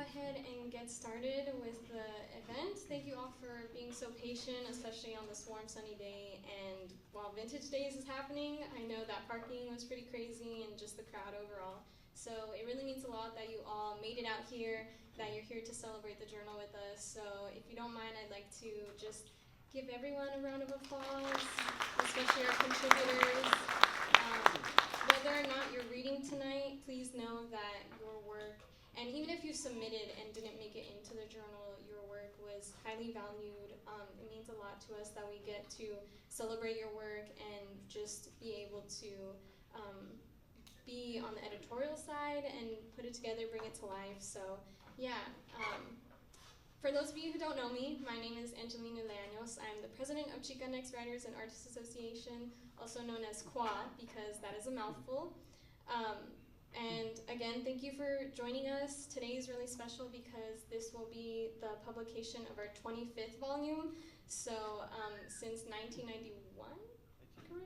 ahead and get started with the event. Thank you all for being so patient, especially on this warm, sunny day. And while Vintage Days is happening, I know that parking was pretty crazy and just the crowd overall. So it really means a lot that you all made it out here, that you're here to celebrate the journal with us. So if you don't mind, I'd like to just give everyone a round of applause, especially our contributors. Whether or not you're reading tonight, please know that your work, and even if you submitted and didn't make it into the journal, your work was highly valued. It means a lot to us that we get to celebrate your work and just be able to be on the editorial side and put it together, bring it to life. So yeah, for those of you who don't know me, my name is Angelina Leaños. I'm the president of Chicanx Writers and Artists Association, also known as CWAA, because that is a mouthful. And again, thank you for joining us. Today is really special because this will be the publication of our 25th volume. So since 1991, correct?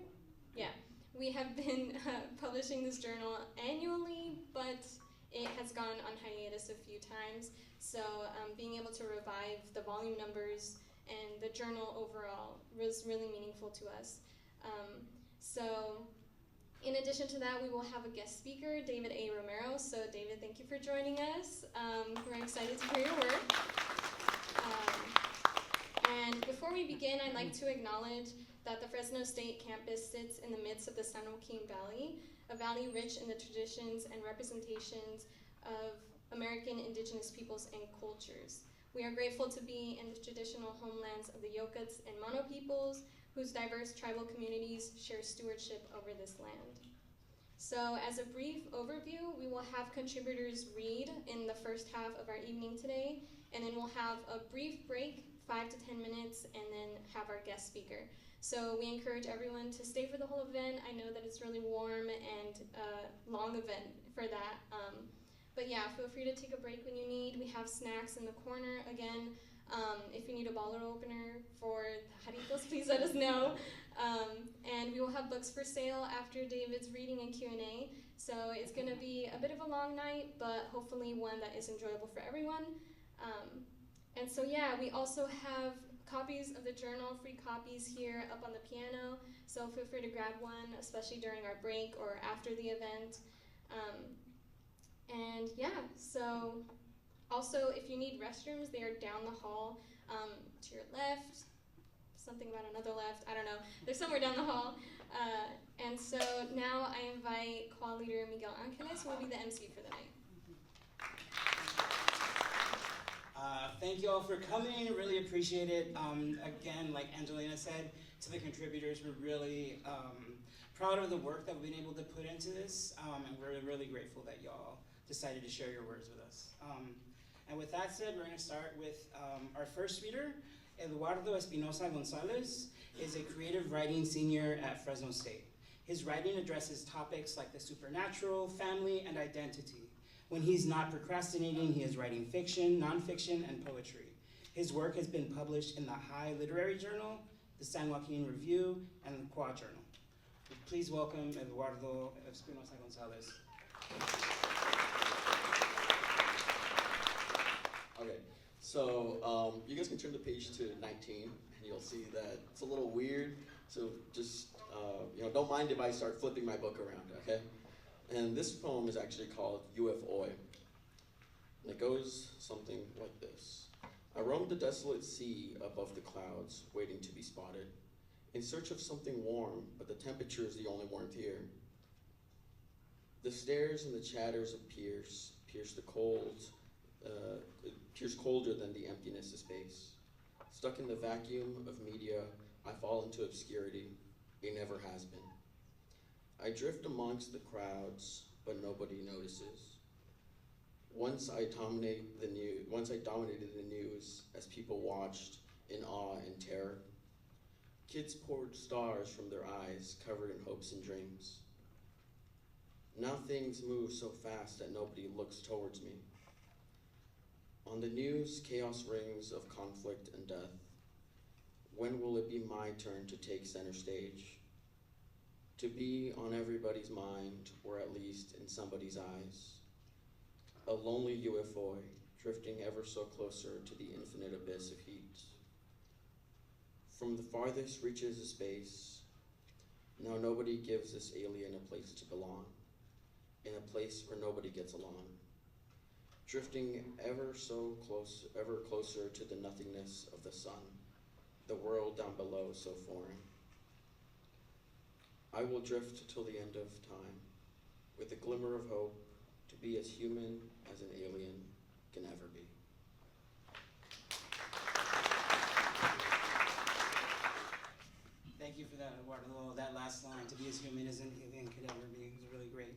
Yeah, we have been publishing this journal annually, but it has gone on hiatus a few times. So being able to revive the volume numbers and the journal overall was really meaningful to us. So in addition to that, we will have a guest speaker, David A. Romero. So David, thank you for joining us. We're excited to hear your work. And before we begin, I'd like to acknowledge that the Fresno State campus sits in the midst of the San Joaquin Valley, a valley rich in the traditions and representations of American indigenous peoples and cultures. We are grateful to be in the traditional homelands of the Yokuts and Mono peoples, whose diverse tribal communities share stewardship over this land. So as a brief overview, we will have contributors read in the first half of our evening today, and then we'll have a brief break, 5 to 10 minutes, and then have our guest speaker. So we encourage everyone to stay for the whole event. I know that it's really warm and a long event for that. But yeah, feel free to take a break when you need. We have snacks in the corner. Again, if you need a bottle opener for the jarritos, please let us know. And we will have books for sale after David's reading and Q&A. So it's going to be a bit of a long night, but hopefully one that is enjoyable for everyone. And so yeah, we also have copies of the journal, free copies here up on the piano. So feel free to grab one, especially during our break or after the event. And yeah, so also if you need restrooms, they are down the hall to your left, something about another left, I don't know. They're somewhere down the hall. And so now I invite CWAA leader Miguel Ángeles, who will be the MC for the night. Thank you all for coming, really appreciate it. Again, like Angelina said, to the contributors, we're really proud of the work that we've been able to put into this, and we're really grateful that y'all decided to share your words with us. And with that said, we're going to start with our first reader. Eduardo Espinoza-Gonzalez is a creative writing senior at Fresno State. His writing addresses topics like the supernatural, family, and identity. When he's not procrastinating, he is writing fiction, nonfiction, and poetry. His work has been published in the High Literary Journal, the San Joaquin Review, and the CWAA Journal. Please welcome Eduardo Espinoza-Gonzalez. Okay, so you guys can turn the page to 19, and you'll see that it's a little weird. So just don't mind if I start flipping my book around, okay? And this poem is actually called UFO. And it goes something like this. I roamed the desolate sea above the clouds, waiting to be spotted, in search of something warm, but the temperature is the only warmth here. The stares and the chatters of pierce the cold, pierce colder than the emptiness of space. Stuck in the vacuum of media, I fall into obscurity. It never has been. I drift amongst the crowds, but nobody notices. Once I dominated the news as people watched in awe and terror. Kids poured stars from their eyes, covered in hopes and dreams. Now things move so fast that nobody looks towards me. On the news, chaos rings of conflict and death. When will it be my turn to take center stage? To be on everybody's mind, or at least in somebody's eyes. A lonely UFO, drifting ever so closer to the infinite abyss of heat. From the farthest reaches of space, now nobody gives this alien a place to belong, in a place where nobody gets along, drifting ever closer to the nothingness of the sun, the world down below so foreign. I will drift till the end of time, with a glimmer of hope to be as human as an alien can ever be. Thank you for that, Eduardo. That last line, to be as human as an alien could ever be, is really great.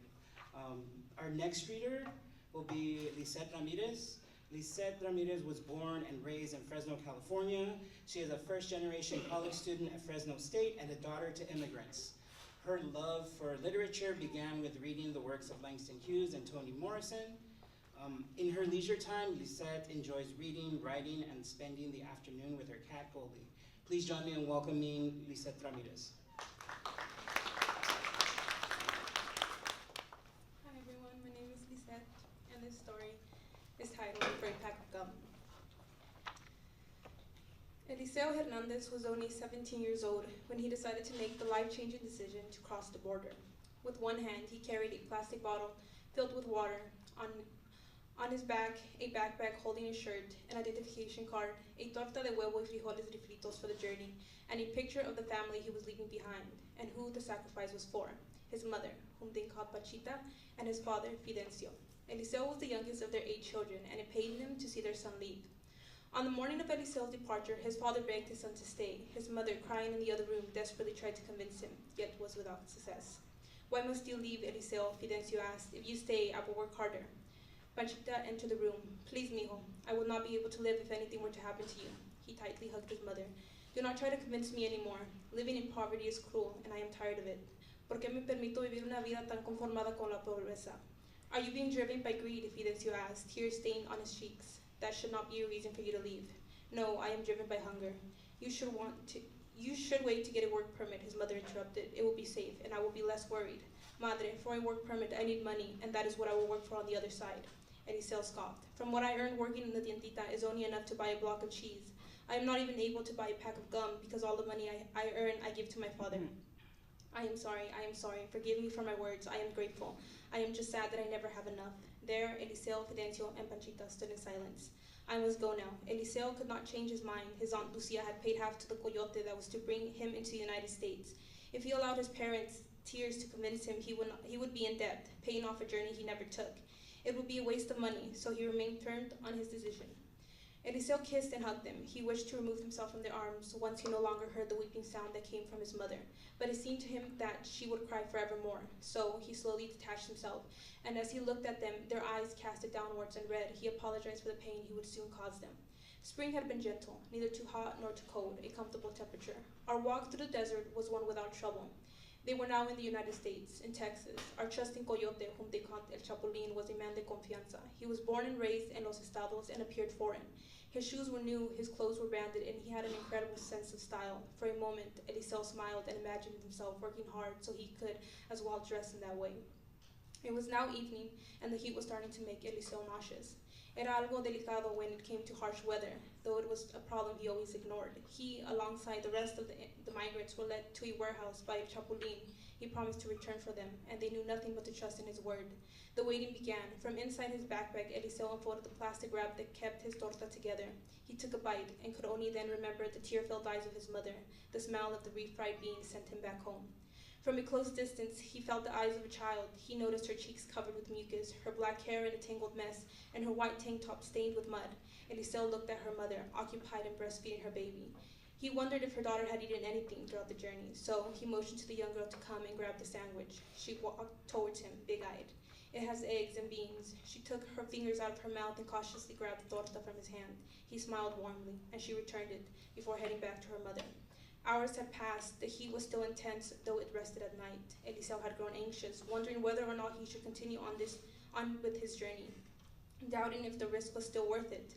Our next reader will be Lizette Ramirez. Lizette Ramirez was born and raised in Fresno, California. She is a first-generation college student at Fresno State and a daughter to immigrants. Her love for literature began with reading the works of Langston Hughes and Toni Morrison. In her leisure time, Lizette enjoys reading, writing, and spending the afternoon with her cat, Goldie. Please join me in welcoming Lizette Ramirez. Hi everyone, my name is Lizette, and this story is titled For a Pack of Gum. Eliseo Hernandez was only 17 years old when he decided to make the life-changing decision to cross the border. With one hand, he carried a plastic bottle filled with water. On his back, a backpack holding a shirt, an identification card, a torta de huevo y frijoles refritos for the journey, and a picture of the family he was leaving behind, and who the sacrifice was for, his mother, whom they called Pachita, and his father, Fidencio. Eliseo was the youngest of their 8 children, and it pained him to see their son leave. On the morning of Eliseo's departure, his father begged his son to stay. His mother, crying in the other room, desperately tried to convince him, yet was without success. Why must you leave, Eliseo? Fidencio asked. If you stay, I will work harder. Panchita entered the room. Please, mijo, I will not be able to live if anything were to happen to you. He tightly hugged his mother. Do not try to convince me anymore. Living in poverty is cruel, and I am tired of it. ¿Por qué me permito vivir una vida tan conformada con la pobreza? Are you being driven by greed? Fidencio asked, tears stained on his cheeks. That should not be a reason for you to leave. No, I am driven by hunger. You should wait to get a work permit, his mother interrupted. It will be safe, and I will be less worried. Madre, for a work permit, I need money, and that is what I will work for on the other side. Eliseo scoffed. From what I earn working in the tiendita is only enough to buy a block of cheese. I am not even able to buy a pack of gum because all the money I earn I give to my father. I am sorry. Forgive me for my words. I am grateful. I am just sad that I never have enough. There, Eliseo, Fidencio, and Panchita stood in silence. I must go now. Eliseo could not change his mind. His Aunt Lucia had paid half to the coyote that was to bring him into the United States. If he allowed his parents' tears to convince him, he would be in debt, paying off a journey he never took. It would be a waste of money, so he remained firm on his decision. Eliseo kissed and hugged them. He wished to remove himself from their arms once he no longer heard the weeping sound that came from his mother, but it seemed to him that she would cry forevermore. So he slowly detached himself, and as he looked at them, their eyes casted downwards and red, he apologized for the pain he would soon cause them. Spring had been gentle, neither too hot nor too cold, a comfortable temperature. Our walk through the desert was one without trouble. They were now in the United States, in Texas. Our trusting coyote, whom they called El Chapulín, was a man de confianza. He was born and raised in Los Estados and appeared foreign. His shoes were new, his clothes were branded, and he had an incredible sense of style. For a moment, Eliseo smiled and imagined himself working hard so he could as well dress in that way. It was now evening, and the heat was starting to make Eliseo nauseous. Era algo delicado when it came to harsh weather, though it was a problem he always ignored. He, alongside the rest of the migrants, were led to a warehouse by El Chapulín. He promised to return for them, and they knew nothing but to trust in his word. The waiting began. From inside his backpack, Eliseo unfolded the plastic wrap that kept his torta together. He took a bite, and could only then remember the tear-filled eyes of his mother. The smell of the refried beans sent him back home. From a close distance, he felt the eyes of a child. He noticed her cheeks covered with mucus, her black hair in a tangled mess, and her white tank top stained with mud. Eliseo looked at her mother, occupied in breastfeeding her baby. He wondered if her daughter had eaten anything throughout the journey, so he motioned to the young girl to come and grab the sandwich. She walked towards him, big-eyed. It has eggs and beans. She took her fingers out of her mouth and cautiously grabbed the torta from his hand. He smiled warmly, and she returned it before heading back to her mother. Hours had passed. The heat was still intense, though it rested at night. Eliseo had grown anxious, wondering whether or not he should continue on with his journey, doubting if the risk was still worth it.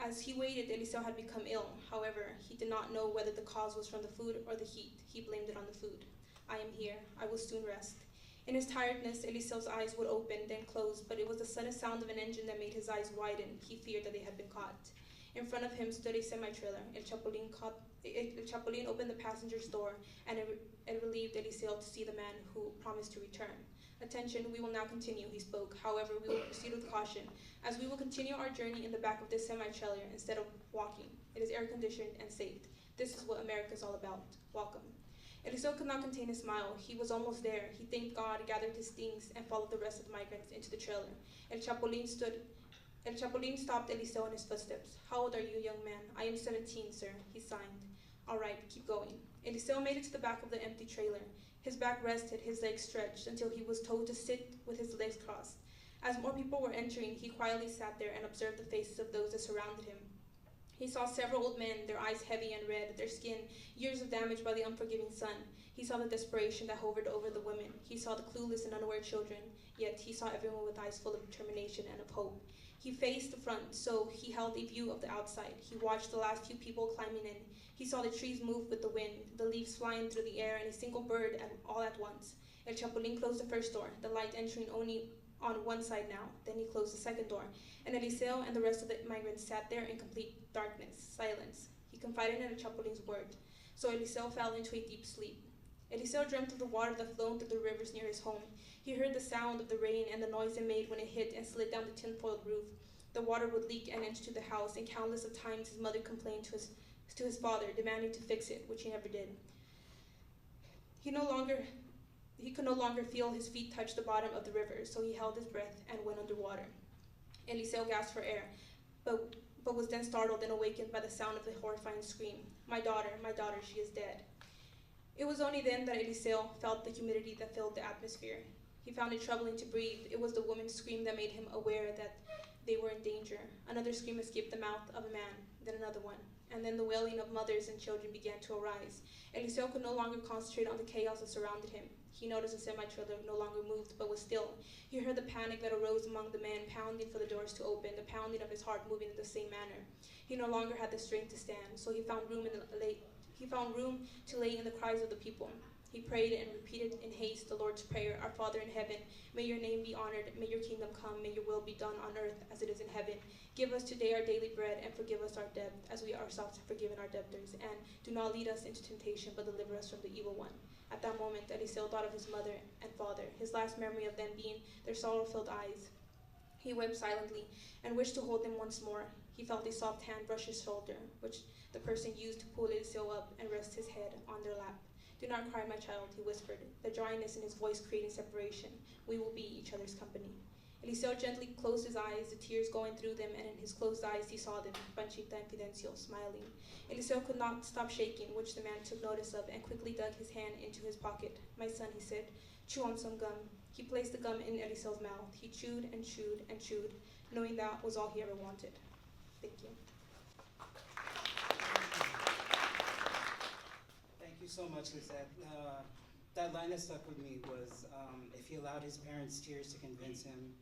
As he waited, Eliseo had become ill. However, he did not know whether the cause was from the food or the heat. He blamed it on the food. I am here. I will soon rest. In his tiredness, Eliseo's eyes would open, then close, but it was the sudden sound of an engine that made his eyes widen. He feared that they had been caught. In front of him stood a semi-trailer. El Chapulín opened the passenger's door, and it relieved Eliseo to see the man who promised to return. Attention, we will now continue, he spoke. However, we will proceed with caution, as we will continue our journey in the back of this semi-trailer instead of walking. It is air-conditioned and safe. This is what America is all about. Welcome. Eliseo could not contain a smile. He was almost there. He thanked God, gathered his things, and followed the rest of the migrants into the trailer. El Chapulín stopped Eliseo in his footsteps. How old are you, young man? I am 17, sir, he signed. All right, keep going. Eliseo made it to the back of the empty trailer. His back rested, his legs stretched, until he was told to sit with his legs crossed. As more people were entering, he quietly sat there and observed the faces of those that surrounded him. He saw several old men, their eyes heavy and red, their skin years of damage by the unforgiving sun. He saw the desperation that hovered over the women. He saw the clueless and unaware children, yet he saw everyone with eyes full of determination and of hope. He faced the front, so he held a view of the outside. He watched the last few people climbing in. He saw the trees move with the wind, the leaves flying through the air, and a single bird all at once. El Chapulín closed the first door, the light entering only on one side now. Then he closed the second door, and Eliseo and the rest of the migrants sat there in complete darkness, silence. He confided in El Chapulín's word, so Eliseo fell into a deep sleep. Eliseo dreamt of the water that flowed through the rivers near his home. He heard the sound of the rain and the noise it made when it hit and slid down the tin-foiled roof. The water would leak and into the house, and countless of times his mother complained to his father, demanding to fix it, which he never did. He could no longer feel his feet touch the bottom of the river, so he held his breath and went underwater. Eliseo gasped for air, but was then startled and awakened by the sound of the horrifying scream. My daughter, she is dead." It was only then that Eliseo felt the humidity that filled the atmosphere. He found it troubling to breathe. It was the woman's scream that made him aware that they were in danger. Another scream escaped the mouth of a man, then another one, and then the wailing of mothers and children began to arise. Eliseo could no longer concentrate on the chaos that surrounded him. He noticed the semi-trailer no longer moved, but was still. He heard the panic that arose among the men, pounding for the doors to open, the pounding of his heart moving in the same manner. He no longer had the strength to stand, so he found room to lay in the cries of the people. He prayed and repeated in haste the Lord's Prayer, Our Father in heaven, may your name be honored, may your kingdom come, may your will be done on earth as it is in heaven. Give us today our daily bread, and forgive us our debt, as we ourselves have forgiven our debtors. And do not lead us into temptation, but deliver us from the evil one. At that moment, Eliseo thought of his mother and father, his last memory of them being their sorrow-filled eyes. He wept silently and wished to hold them once more. He felt a soft hand brush his shoulder, which the person used to pull Eliseo up and rest his head on their lap. Do not cry, my child, he whispered, the dryness in his voice creating separation. We will be each other's company. Eliseo gently closed his eyes, the tears going through them, and in his closed eyes he saw them, Panchita and Fidencio, smiling. Eliseo could not stop shaking, which the man took notice of, and quickly dug his hand into his pocket. My son, he said, chew on some gum. He placed the gum in Eliseo's mouth. He chewed and chewed and chewed, knowing that was all he ever wanted. Thank you. Thank you so much, Lizette. That line that stuck with me was, if he allowed his parents' tears to convince him,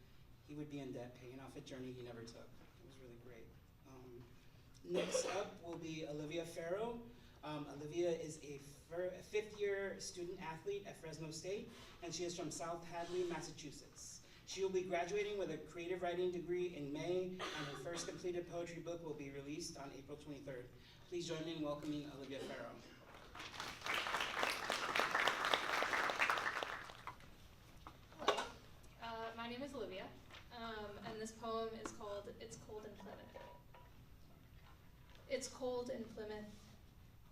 he would be in debt, paying off a journey he never took. It was really great. Next up will be Olivia Ferro. Olivia is a fifth-year student athlete at Fresno State, and she is from South Hadley, Massachusetts. She will be graduating with a creative writing degree in May, and her first completed poetry book will be released on April 23rd. Please join me in welcoming Olivia Ferro. Hello, my name is Olivia, and this poem is called It's Cold in Plymouth. It's cold in Plymouth.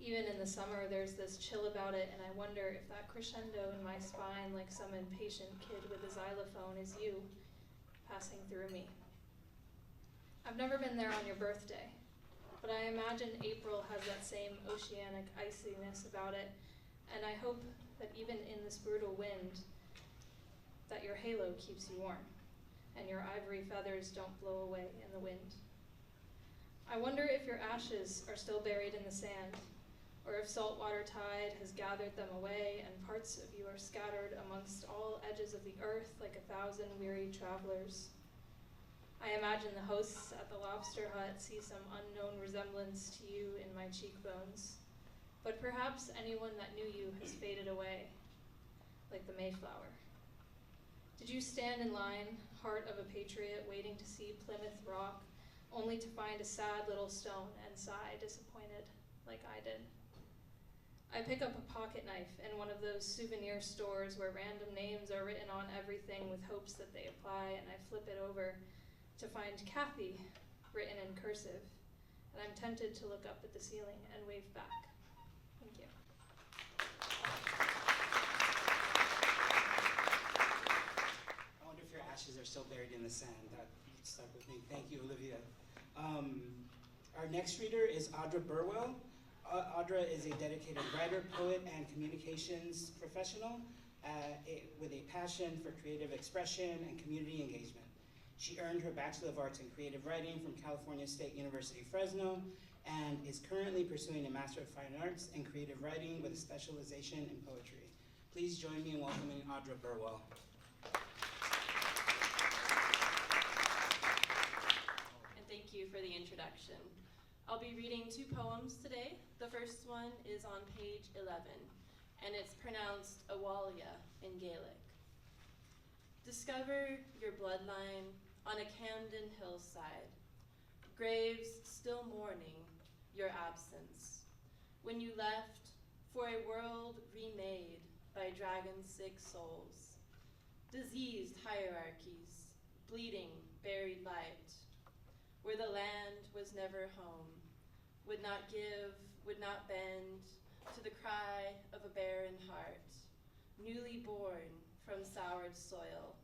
Even in the summer, there's this chill about it, and I wonder if that crescendo in my spine, like some impatient kid with a xylophone, is you passing through me. I've never been there on your birthday, but I imagine April has that same oceanic iciness about it, and I hope that even in this brutal wind, that your halo keeps you warm, and your ivory feathers don't blow away in the wind. I wonder if your ashes are still buried in the sand, or if saltwater tide has gathered them away and parts of you are scattered amongst all edges of the earth like 1,000 weary travelers. I imagine the hosts at the lobster hut see some unknown resemblance to you in my cheekbones, but perhaps anyone that knew you has faded away, like the Mayflower, Did you stand in line, heart of a patriot, waiting to see Plymouth Rock, only to find a sad little stone and sigh disappointed, like I did? I pick up a pocket knife in one of those souvenir stores where random names are written on everything with hopes that they apply, and I flip it over to find Kathy written in cursive, and I'm tempted to look up at the ceiling and wave back. Thank you. I wonder if your ashes are still buried in the sand. That stuck with me. Thank you, Olivia. Our next reader is Audra Burwell. Audra is a dedicated writer, poet, and communications professional with a passion for creative expression and community engagement. She earned her Bachelor of Arts in Creative Writing from California State University, Fresno, and is currently pursuing a Master of Fine Arts in Creative Writing with a specialization in poetry. Please join me in welcoming Audra Burwell. And thank you for the introduction. I'll be reading 2 poems today. The first one is on page 11, and it's pronounced Awalia in Gaelic. Discover your bloodline on a Camden hillside, graves still mourning your absence. When you left for a world remade by dragon-sick souls, diseased hierarchies, bleeding buried light, where the land was never home, would not give, would not bend to the cry of a barren heart, newly born from soured soil.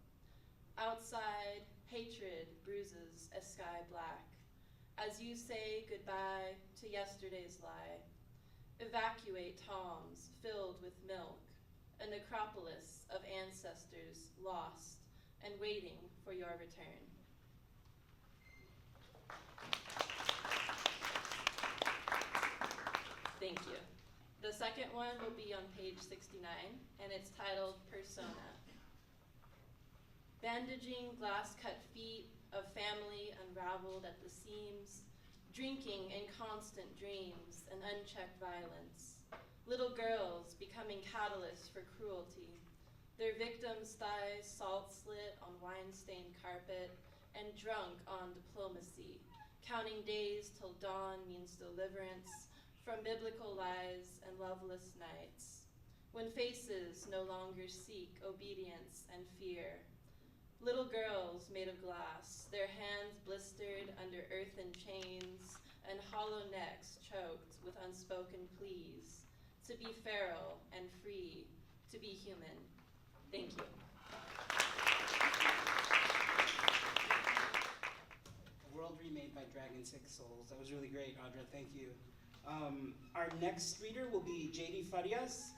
Outside, hatred bruises a sky black, as you say goodbye to yesterday's lie. Evacuate toms filled with milk, a necropolis of ancestors lost and waiting for your return. Thank you. The second one will be on page 69, and it's titled Persona. Bandaging glass-cut feet of family unraveled at the seams, drinking in constant dreams and unchecked violence. Little girls becoming catalysts for cruelty. Their victims' thighs salt-slit on wine-stained carpet and drunk on diplomacy, counting days till dawn means deliverance from biblical lies and loveless nights, when faces no longer seek obedience and fear. Little girls made of glass, their hands blistered under earthen chains and hollow necks choked with unspoken pleas, to be feral and free, to be human. Thank you. A World Remade by Dragon-Sick Souls. That was really great, Audra, thank you. Our next reader will be Yeiri Farias.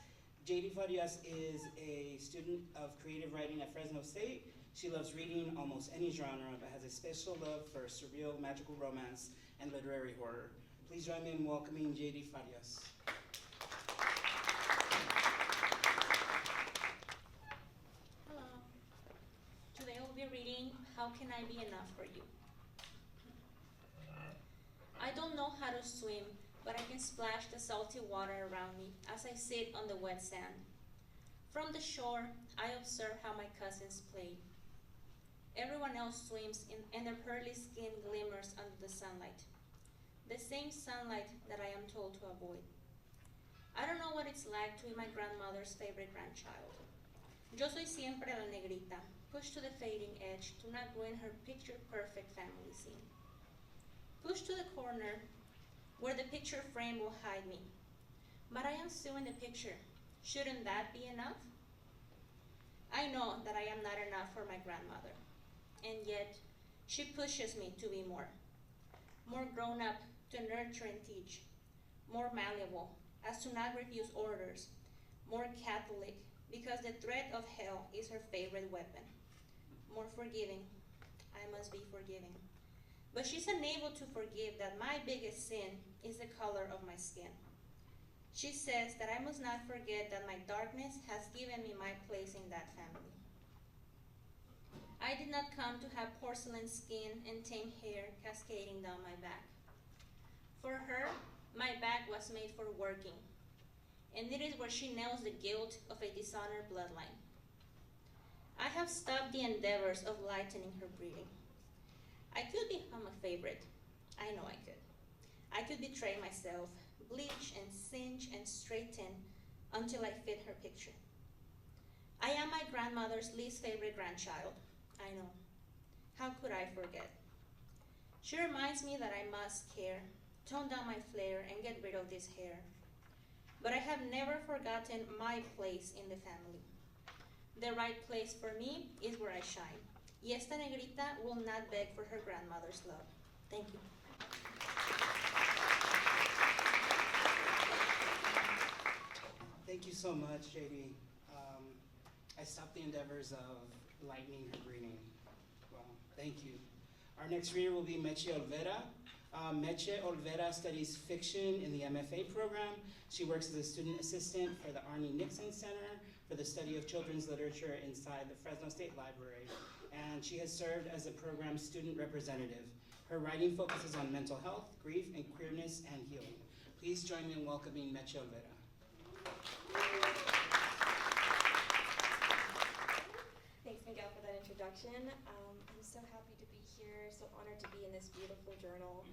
Yeiri Farias is a student of creative writing at Fresno State. She loves reading almost any genre, but has a special love for surreal magical romance and literary horror. Please join me in welcoming Yeiri Farias. Hello. Today I will be reading How Can I Be Enough for You? I don't know how to swim, but I can splash the salty water around me as I sit on the wet sand. From the shore, I observe how my cousins play. Everyone else swims and their pearly skin glimmers under the sunlight. The same sunlight that I am told to avoid. I don't know what it's like to be my grandmother's favorite grandchild. Yo soy siempre la negrita, pushed to the fading edge to not ruin her picture-perfect family scene. Pushed to the corner where the picture frame will hide me. But I am still in the picture. Shouldn't that be enough? I know that I am not enough for my grandmother. And yet, she pushes me to be more. More grown up to nurture and teach. More malleable as to not refuse orders. More Catholic because the threat of hell is her favorite weapon. More forgiving. I must be forgiving. But she's unable to forgive that my biggest sin is the color of my skin. She says that I must not forget that my darkness has given me my place in that family. I did not come to have porcelain skin and tame hair cascading down my back. For her, my back was made for working, and it is where she nails the guilt of a dishonored bloodline. I have stopped the endeavors of lightening her breathing. I could become a favorite. I know I could. I could betray myself, bleach and singe and straighten until I fit her picture. I am my grandmother's least favorite grandchild. I know. How could I forget? She reminds me that I must care, tone down my flair, and get rid of this hair. But I have never forgotten my place in the family. The right place for me is where I shine. Y esta negrita will not beg for her grandmother's love. Thank you. Thank you so much, JD. I stopped the endeavors of lightening her breathing. Well, thank you. Our next reader will be Meche Olvera. Meche Olvera studies fiction in the MFA program. She works as a student assistant for the Arnie Nixon Center for the Study of Children's Literature inside the Fresno State Library, and she has served as the program's student representative. Her writing focuses on mental health, grief, and queerness and healing. Please join me in welcoming Meche Olvera. Thanks, Miguel, for that introduction. I'm so happy to be here, so honored to be in this beautiful journal.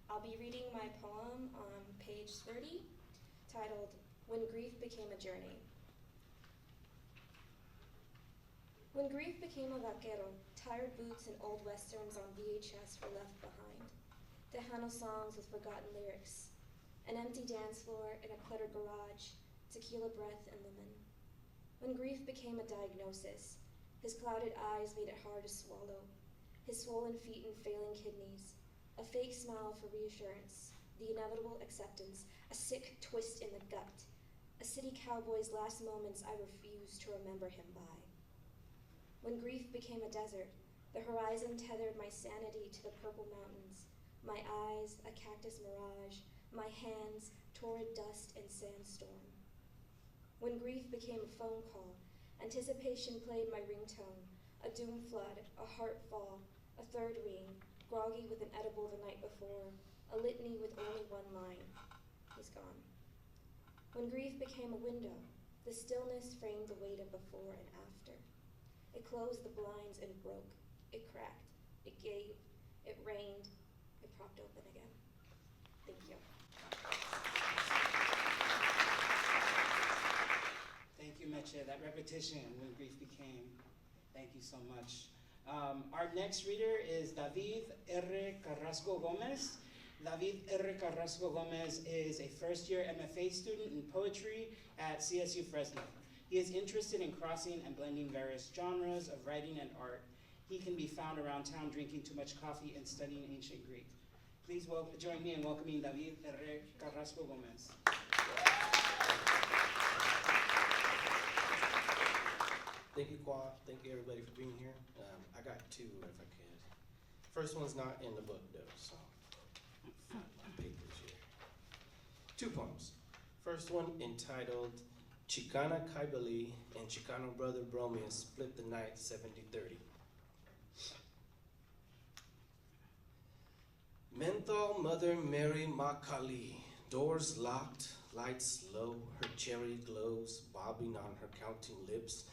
I'll be reading my poem on page 30, titled, When Grief Became a Journey. When grief became a vaquero, tired boots and old westerns on VHS were left behind. Tejano songs with forgotten lyrics, an empty dance floor in a cluttered garage, tequila breath and lemon. When grief became a diagnosis, his clouded eyes made it hard to swallow, his swollen feet and failing kidneys, a fake smile for reassurance, the inevitable acceptance, a sick twist in the gut, a city cowboy's last moments I refused to remember him by. When grief became a desert, the horizon tethered my sanity to the purple mountains, my eyes a cactus mirage, my hands torrid dust and sandstorm. When grief became a phone call, anticipation played my ringtone, a doom flood, a heart fall, a third ring, groggy with an edible the night before, a litany with only one line. He's gone. When grief became a window, the stillness framed the weight of before and after. It closed the blinds and broke. It cracked. It gave. It rained. It propped open again. Thank you. Thank you, Meche. That repetition, when grief became. Thank you so much. Our next reader is David R. Carrasco-Gomez. David R. Carrasco-Gomez is a first-year MFA student in poetry at CSU Fresno. He is interested in crossing and blending various genres of writing and art. He can be found around town drinking too much coffee and studying ancient Greek. Please join me in welcoming David R. Carrasco-Gomez. Thank you, CWAA. Thank you, everybody, for being here. I got two, if I could. First one's not in the book, though, so find my papers here. Two poems. First one entitled Chicana Kaibali and Chicano Brother Bromius Split the Night 70-30. Menthol Mother Mary Makali, doors locked, lights low, her cherry glows, bobbing on her counting lips,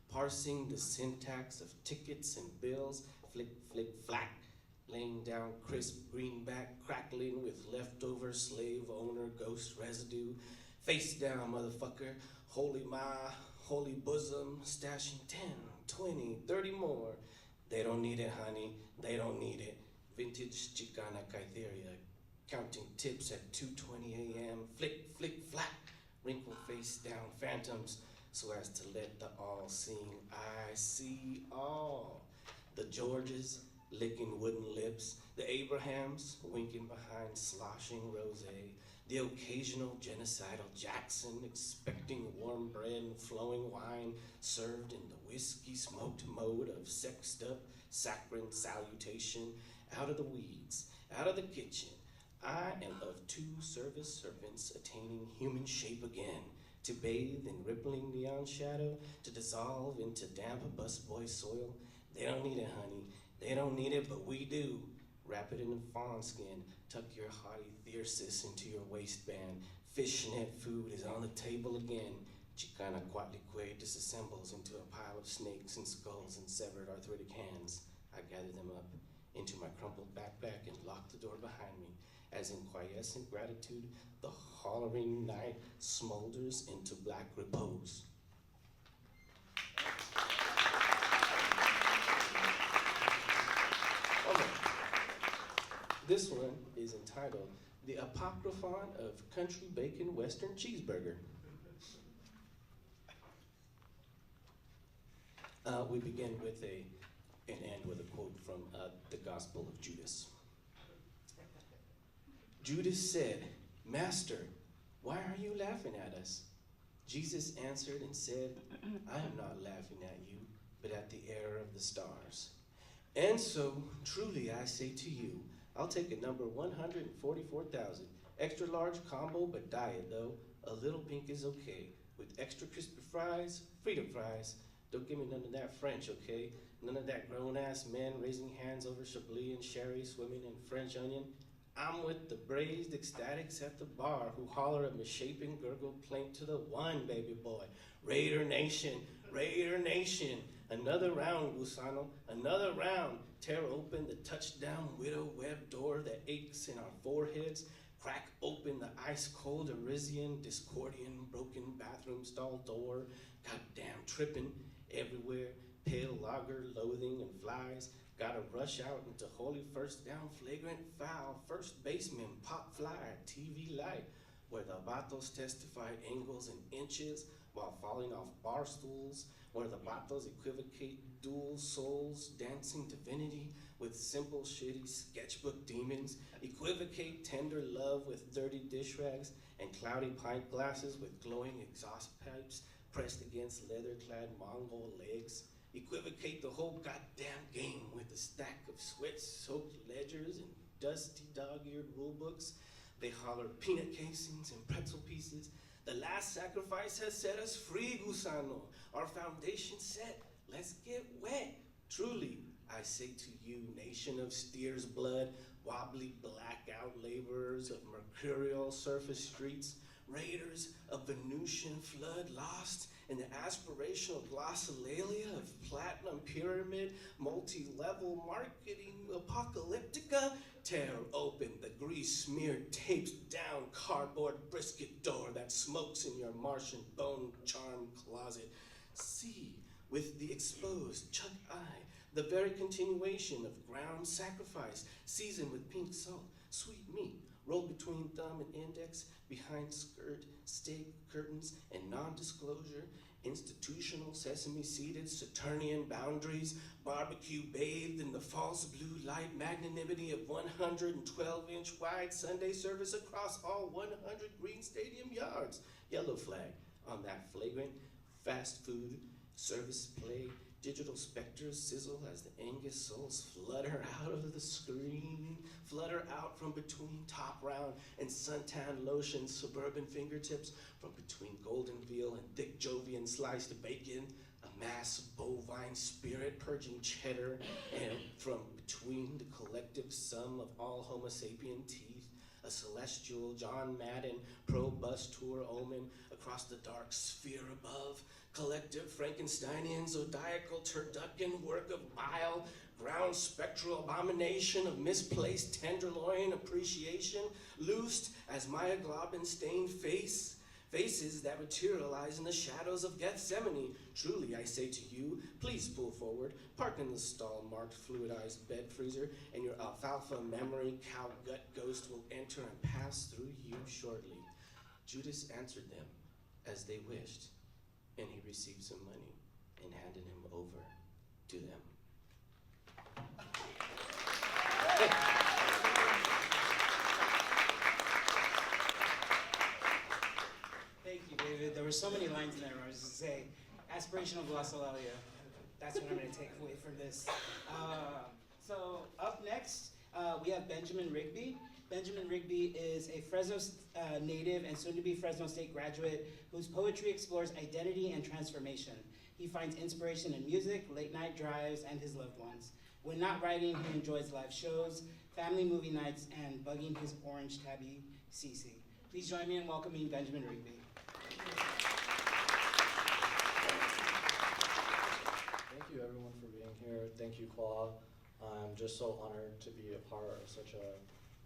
parsing the syntax of tickets and bills, flick, flick, flack, laying down crisp greenback, crackling with leftover slave owner ghost residue, face down, motherfucker, holy ma, holy bosom, stashing 10, 20, 30 more. They don't need it, honey, they don't need it. Vintage Chicana Kytheria, counting tips at 2:20 a.m., flick, flick, flack, wrinkle face down phantoms, so as to let the all-seeing eye see all. The Georges licking wooden lips, the Abrahams winking behind sloshing rosé, the occasional genocidal Jackson expecting warm bread and flowing wine served in the whiskey-smoked mode of sexed-up saccharine salutation, out of the weeds, out of the kitchen. I am of two service serpents attaining human shape again, to bathe in rippling neon shadow, to dissolve into damp busboy soil. They don't need it, honey. They don't need it, but we do. Wrap it in a fawn skin. Tuck your haughty thyrsus into your waistband. Fishnet food is on the table again. Chicanx disassembles into a pile of snakes and skulls and severed arthritic hands. I gather them up into my crumpled backpack and lock the door behind me. As in quiescent gratitude, the hollering night smolders into black repose. Okay. This one is entitled The Apocryphon of Country Bacon Western Cheeseburger. We begin with and end with a quote from the Gospel of Judas. Judas said, "Master, why are you laughing at us?" Jesus answered and said, "I am not laughing at you, but at the error of the stars. And so, truly I say to you, I'll take a number 144,000, extra large combo, but diet though, a little pink is okay, with extra crispy fries, freedom fries. Don't give me none of that French, okay? None of that grown-ass men raising hands over Chablis and sherry, swimming in French onion. I'm with the braised ecstatics at the bar who holler a misshapen gurgle plaint to the one, baby boy. Raider Nation, Raider Nation. Another round, Gusano, another round. Tear open the touchdown widow web door that aches in our foreheads. Crack open the ice-cold Arisian, Discordian, broken bathroom stall door. Goddamn tripping everywhere. Pale lager, loathing, and flies. Gotta rush out into holy first down, flagrant foul, first baseman, pop fly, TV light, where the vatos testified angles and inches while falling off bar stools, where the vatos equivocate dual souls, dancing divinity with simple shitty sketchbook demons, equivocate tender love with dirty dish rags and cloudy pint glasses with glowing exhaust pipes pressed against leather-clad Mongol legs, equivocate the whole goddamn game with a stack of sweat-soaked ledgers and dusty dog-eared rule books. They holler peanut casings and pretzel pieces. The last sacrifice has set us free, Gusano. Our foundation set. Let's get wet. Truly, I say to you, nation of steer's blood, wobbly blackout laborers of mercurial surface streets, raiders of Venusian flood lost in the aspirational glossolalia of platinum pyramid, multi-level marketing apocalyptica, tear open the grease-smeared taped down cardboard brisket door that smokes in your Martian bone charm closet. See, with the exposed chuck eye, the very continuation of ground sacrifice, seasoned with pink salt, sweet meat, rolled between thumb and index, behind skirt, steak curtains, and non-disclosure, institutional sesame-seeded Saturnian boundaries, barbecue bathed in the false blue light magnanimity of 112-inch wide Sunday service across all 100 green stadium yards. Yellow flag on that flagrant fast food service play. Digital specters sizzle as the Angus souls flutter out of the screen, flutter out from between top round and suntan lotion suburban fingertips, from between golden veal and thick Jovian sliced bacon, a mass bovine spirit purging cheddar, and from between the collective sum of all Homo sapien teeth, a celestial John Madden pro-bus tour omen across the dark sphere above, collective Frankensteinian zodiacal turducken work of bile, ground spectral abomination of misplaced tenderloin appreciation, loosed as myoglobin-stained faces that materialize in the shadows of Gethsemane. Truly, I say to you, please pull forward, park in the stall-marked fluidized bed freezer, and your alfalfa memory cow gut ghost will enter and pass through you shortly. Judas answered them as they wished, and he received some money and handed him over to them. Thank you, David. There were so many lines in there where I was just saying, aspirational glossolalia. That's what I'm going to take away from this. So up next, we have Benjamin Rigby. Benjamin Rigby is a Fresno native and soon-to-be Fresno State graduate whose poetry explores identity and transformation. He finds inspiration in music, late-night drives, and his loved ones. When not writing, he enjoys live shows, family movie nights, and bugging his orange tabby, Cece. Please join me in welcoming Benjamin Rigby. you everyone for being here. Thank you, CWAA. I'm just so honored to be a part of such a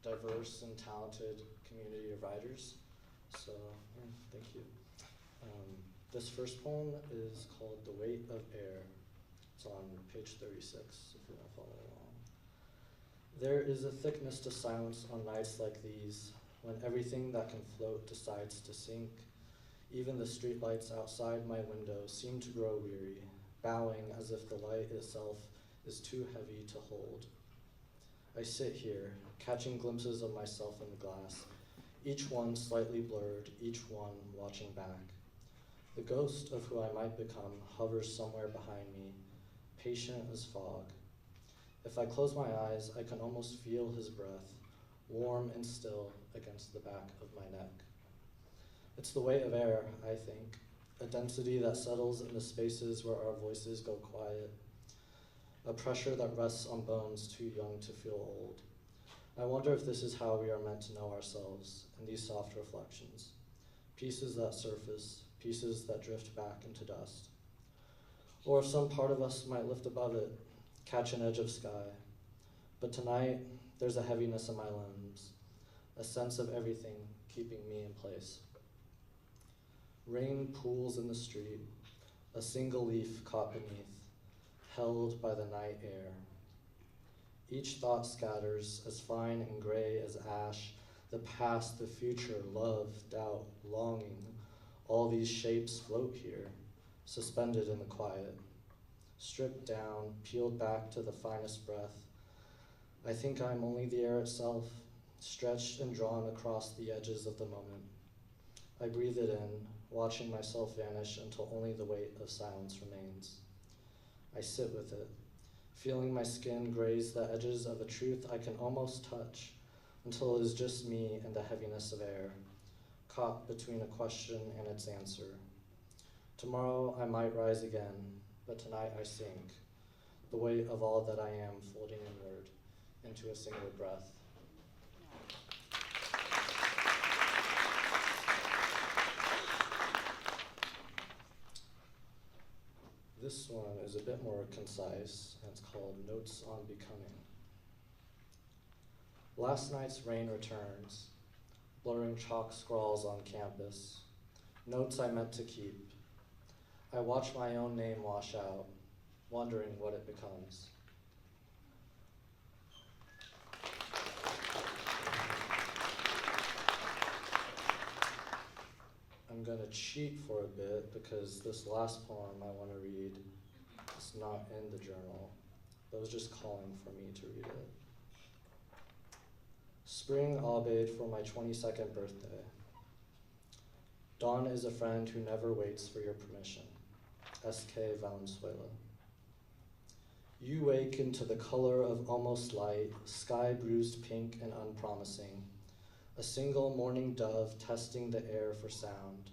diverse and talented community of writers. So, yeah, thank you. This first poem is called The Weight of Air. It's on page 36, if you want to follow along. There is a thickness to silence on nights like these, when everything that can float decides to sink. Even the streetlights outside my window seem to grow weary, bowing as if the light itself is too heavy to hold. I sit here, catching glimpses of myself in the glass, each one slightly blurred, each one watching back. The ghost of who I might become hovers somewhere behind me, patient as fog. If I close my eyes, I can almost feel his breath, warm and still against the back of my neck. It's the weight of air, I think, a density that settles in the spaces where our voices go quiet, a pressure that rests on bones too young to feel old. I wonder if this is how we are meant to know ourselves in these soft reflections, pieces that surface, pieces that drift back into dust. Or if some part of us might lift above it, catch an edge of sky. But tonight, there's a heaviness in my limbs, a sense of everything keeping me in place. Rain pools in the street, a single leaf caught beneath, held by the night air. Each thought scatters, as fine and gray as ash, the past, the future, love, doubt, longing. All these shapes float here, suspended in the quiet. Stripped down, peeled back to the finest breath. I think I'm only the air itself, stretched and drawn across the edges of the moment. I breathe it in, watching myself vanish until only the weight of silence remains. I sit with it, feeling my skin graze the edges of a truth I can almost touch, until it is just me and the heaviness of air, caught between a question and its answer. Tomorrow I might rise again, but tonight I sink, the weight of all that I am folding inward into a single breath. This one is a bit more concise, and it's called Notes on Becoming. Last night's rain returns, blurring chalk scrawls on campus, notes I meant to keep. I watch my own name wash out, wondering what it becomes. I'm gonna cheat for a bit because this last poem I want to read is not in the journal, but it was just calling for me to read it. Spring obeyed for my 22nd birthday. Dawn is a friend who never waits for your permission. S.K. Valenzuela. You wake into the color of almost light, sky bruised pink and unpromising. A single morning dove testing the air for sound.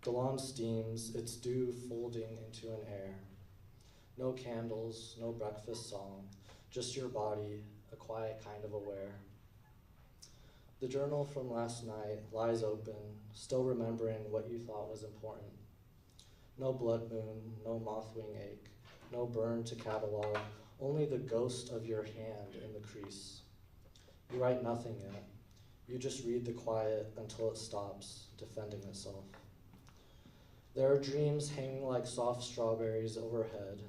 The lawn steams, its dew folding into an air. No candles, no breakfast song, just your body, a quiet kind of aware. The journal from last night lies open, still remembering what you thought was important. No blood moon, no mothwing ache, no burn to catalog, only the ghost of your hand in the crease. You write nothing yet. You just read the quiet until it stops, defending itself. There are dreams hanging like soft strawberries overhead,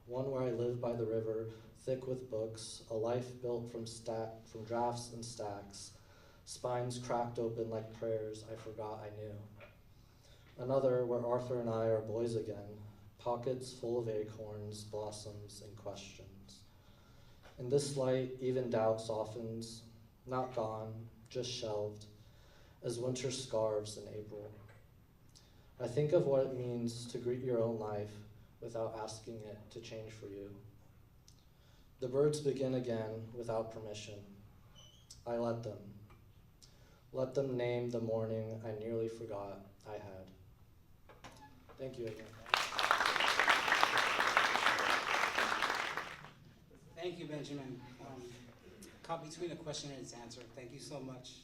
one where I live by the river, thick with books, a life built from drafts and stacks, spines cracked open like prayers I forgot I knew. Another where Arthur and I are boys again, pockets full of acorns, blossoms, and questions. In this light, even doubt softens, not gone, just shelved, as winter scarves in April. I think of what it means to greet your own life without asking it to change for you. The birds begin again without permission. I let them. Let them name the morning I nearly forgot I had. Thank you again. Thank you, Benjamin. Caught between a question and its answer. Thank you so much.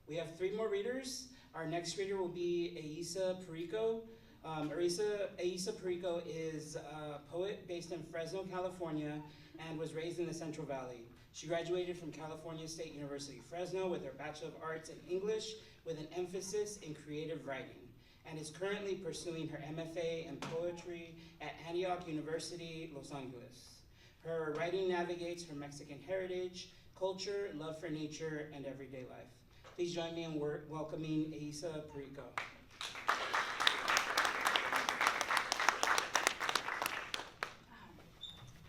We have 3 more readers. Our next reader will be Aissa Perico. Aissa Perico is a poet based in Fresno, California, and was raised in the Central Valley. She graduated from California State University, Fresno, with her Bachelor of Arts in English with an emphasis in creative writing, and is currently pursuing her MFA in poetry at Antioch University, Los Angeles. Her writing navigates her Mexican heritage, culture, love for nature, and everyday life. Please join me in welcoming Aissa Perico.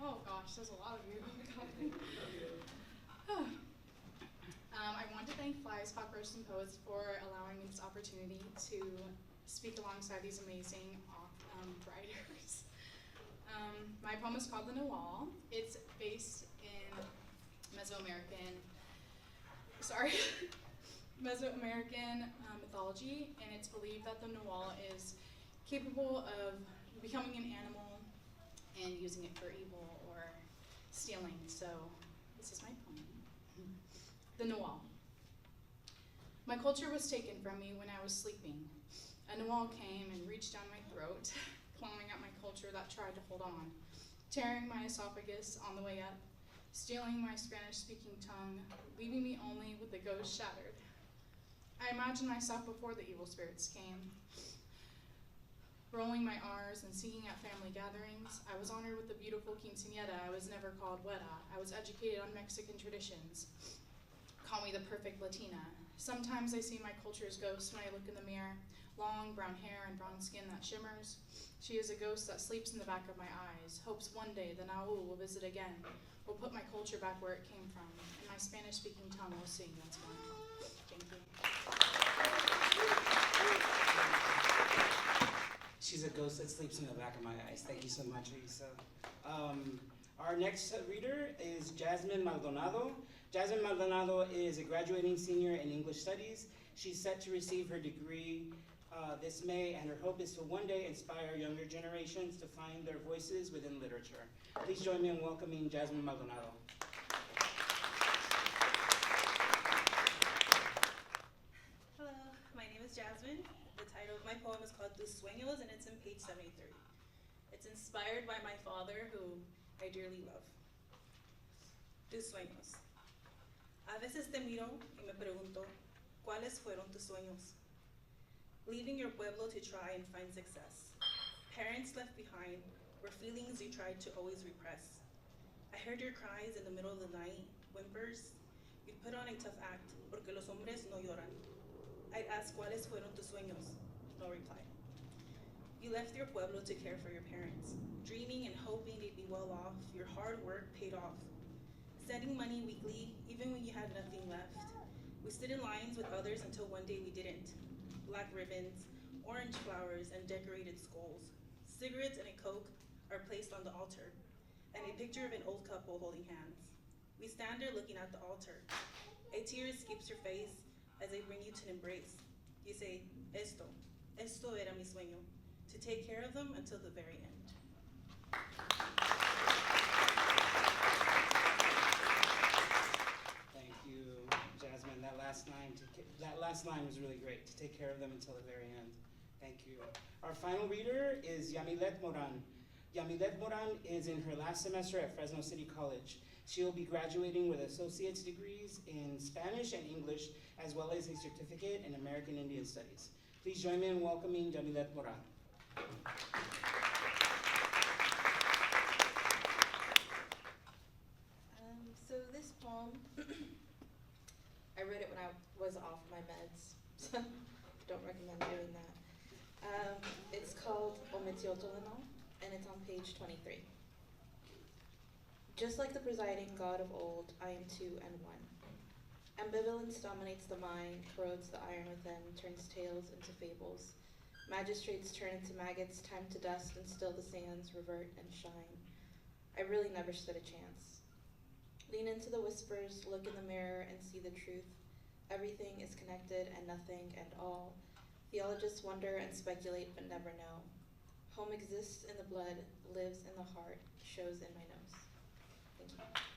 Oh gosh, there's a lot of you. I want to thank Flyers, Cockroaches and Poets for allowing me this opportunity to speak alongside these amazing writers. My poem is called The Nawal. It's based in Mesoamerican mythology, and it's believed that the Nawal is capable of becoming an animal and using it for evil or stealing. So this is my poem. The Nawal. My culture was taken from me when I was sleeping. A Nawal came and reached down my throat, clawing at my culture that tried to hold on, tearing my esophagus on the way up, stealing my Spanish-speaking tongue, leaving me only with the ghost shattered. I imagined myself before the evil spirits came, rolling my R's and singing at family gatherings. I was honored with the beautiful quinceañera. I was never called güera. I was educated on Mexican traditions. Call me the perfect Latina. Sometimes I see my culture's ghost when I look in the mirror. Long brown hair and brown skin that shimmers. She is a ghost that sleeps in the back of my eyes, hopes one day the Naul will visit again, will put my culture back where it came from, and my Spanish-speaking tongue will sing once more. Thank you. She's a ghost that sleeps in the back of my eyes. Thank you so much, Aissa. Our next reader is Jasmine Maldonado. Jasmine Maldonado is a graduating senior in English Studies. She's set to receive her degree this May, and her hope is to one day inspire younger generations to find their voices within literature. Please join me in welcoming Jasmine Maldonado. Hello, my name is Jasmine. The title of my poem is called Tus Sueños, and it's in page 73. It's inspired by my father, who I dearly love. Tus sueños. A veces te miro y me pregunto, ¿cuáles fueron tus sueños? Leaving your pueblo to try and find success. Parents left behind were feelings you tried to always repress. I heard your cries in the middle of the night, whimpers. You'd put on a tough act, porque los hombres no lloran. I'd ask, ¿cuáles fueron tus sueños? No reply. You left your pueblo to care for your parents, dreaming and hoping they'd be well off. Your hard work paid off. Sending money weekly, even when you had nothing left. We stood in lines with others until one day we didn't. Black ribbons, orange flowers, and decorated skulls. Cigarettes and a Coke are placed on the altar, and a picture of an old couple holding hands. We stand there looking at the altar. A tear escapes your face as they bring you to an embrace. You say, esto era mi sueño, to take care of them until the very end. Thank you, Jasmine. That last line was really great, to take care of them until the very end. Thank you. Our final reader is Jamileth Moran. Jamileth Moran is in her last semester at Fresno City College. She will be graduating with associate's degrees in Spanish and English, as well as a certificate in American Indian Studies. Please join me in welcoming Jamileth Moran. So this poem, I read it when I was off my meds, so don't recommend doing that. It's called Ometiotolano, and it's on page 23. Just like the presiding god of old, I am two and one. Ambivalence dominates the mind, corrodes the iron within, turns tales into fables. Magistrates turn into maggots, time to dust, and still the sands revert and shine. I really never stood a chance. Lean into the whispers, look in the mirror, and see the truth. Everything is connected and nothing and all. Theologists wonder and speculate but never know. Home exists in the blood, lives in the heart, shows in my nose. Thank you.